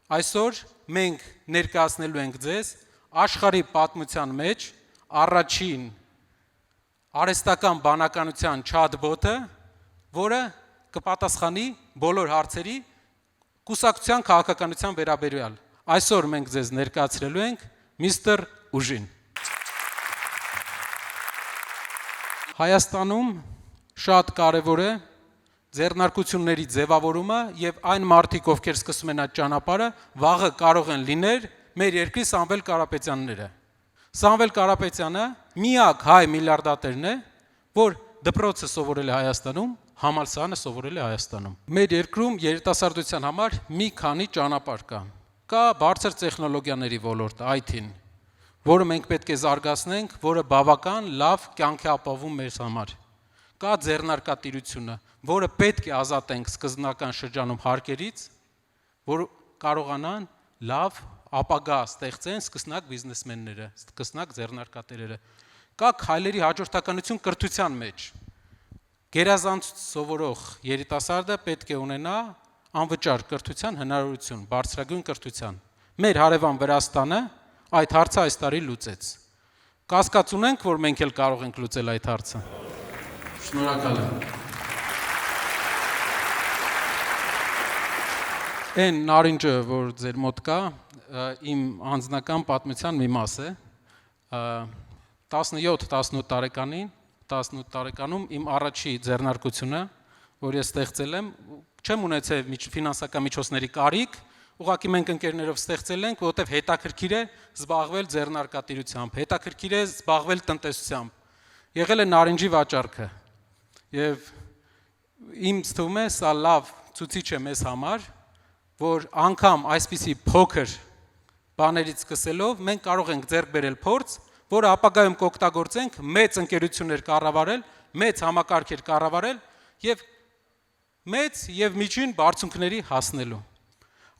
Այսօր մենք ներկայացնելու ենք ձեզ աշխարհի պատմության մեջ առաջին արհեստական բանականության chatbot-ը, որը կպատասխանի բոլոր հարցերի կուսակցության քաղաքականության վերաբերյալ։ Այսօր մենք ձեզ ներկայացրելու ենք Mr. Ուժին։ Հայաստանում շատ կարևոր է ձեռնարկությունների ձևավորումը եւ այն մարդիկ, ովքեր սկսում են այդ ճանապարհը, վաղը կարող են լինել մեր երկրի Սամվել Կարապետյանները։ Սամվել Կարապետյանը միակ հայ միլիարդատերն է, որ դպրոցը սովորել է Հայաստանում, համալսարանը սովորել է Հայաստանում։ Մեր երկրում երիտասարդության համար մի քանի ճանապարհ կա։ Կա բարձր տեխնոլոգիաների ոլորտը, IT-ն, որը մենք պետք է զարգացնենք, որը բավական լավ կյանք է ապահովում մեզ համար։ Կա ձեռնարկատիրությունը, որը պետք է ազատենք սկզբնական շրջանում հարկերից, որ կարողանան լավ ապագա ստեղծեն սկսնակ բիզնեսմենները, սկսնակ ձեռնարկատերերը։ Կա քայլերի հաջորդականություն կրթության մեջ։ Գերազանց սովորող երիտասարդը պետք է ունենա անվճար կրթության հնարավորություն, բարձրագույն կրթության։ Մեր հարևան Վրաստանը այդ հարցը այս տարի լուծեց։ Կասկած ունենք, որ մենք էլ կարող ենք լուծել այդ հարցը։ Շնորհակալ եմ։ Այն նարինջը, որ ձեր մոտ կա, իմ անձնական պատմության մի մաս է։ 17-18 տարեկանում իմ առաջի ձեռնարկությունը, որ ես ստեղծել եմ, չեմ ունեցել ֆինանսական միջոցների կարիք, ուղղակի մենք ընկերներով ստեղծել ենք, որովհետև հետաքրքիր է զբաղվել ձեռնարկատիրությամբ, հետաքրքիր է զբաղվել տնտեսությամբ։ Եղել է նարինջի վաճառքը։ Եվ ինձ թվում է, սա լավ ցուցիչ է մեզ համար, որ անգամ այսպիսի փոքր բաներից սկսելով մենք կարող ենք ձեռք բերել փորձ, որը ապագայում կօգտագործենք մեծ ընկերություններ կառավարել, մեծ համակարգեր կառավարել եւ մեծ եւ միջին բարձունքների հասնելու։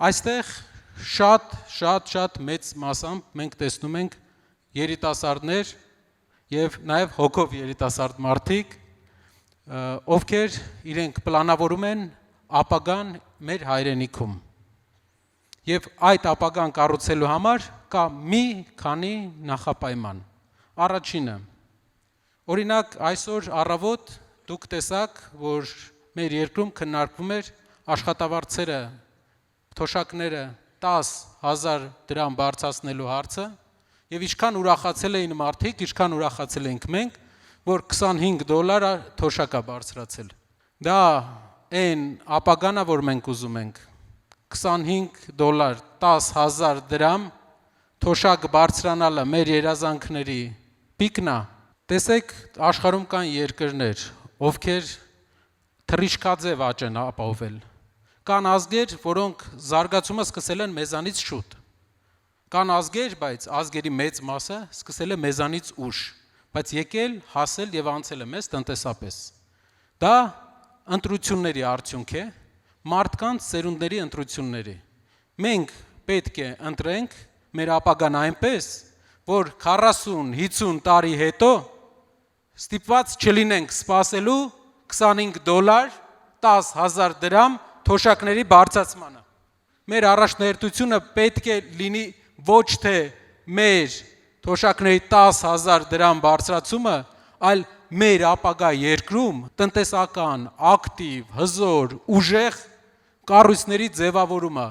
Այստեղ շատ մեծ մասամբ մենք տեսնում ենք երիտասարդներ եւ նաեւ հոգով երիտասարդ մարդիկ, ովքեր իրենք պլանավորում են ապագան մեր հայրենիքում։ Եվ այդ ապագան կառուցելու համար կա մի քանի նախապայման։ Առաջինը, օրինակ այսօր առավոտ դուք տեսաք, որ մեր երկրում քննարկվում էր աշխատավարձերը, թոշակները 10,000 դրամ բարձրացնելու հարցը, եւ ինչքան ուրախացել էին մարդիկ, ինչքան ուրախացել ենք մենք, որ $25 թոշակ է բարձրացել։ Դա այն ապագան է, որ մենք ուզում ենք։ $25, 10,000 դրամ թոշակ բարձրանալը մեր երազանքների պիկն է։ Տեսեք, աշխարհում կան երկրներ, ովքեր թռիչքաձև աճ են ապահովել։ Կան ազգեր, որոնք զարգացումը սկսել են մեզանից շուտ։ Կան ազգեր, բայց ազգերի մեծ մասը սկսել է մեզանից ուշ, բայց եկել, հասել եւ անցել է մեզ տնտեսապես։ Դա ընտրությունների արդյունք է, մարդկանց սերունդների ընտրությունների։ Մենք պետք է ընտրենք մեր ապագան այնպես, որ 40-50 տարի հետո ստիպված չլինենք սպասելու $25, 10,000 դրամ թոշակների բարձրացմանը։ Մեր առաջնահերթությունը պետք է լինի ոչ թե մեր թոշակների 10,000 դրամ բարձրացումը, այլ մեր ապագա երկրում տնտեսական, ակտիվ, հզոր, ուժեղ կառույցների ձևավորումը,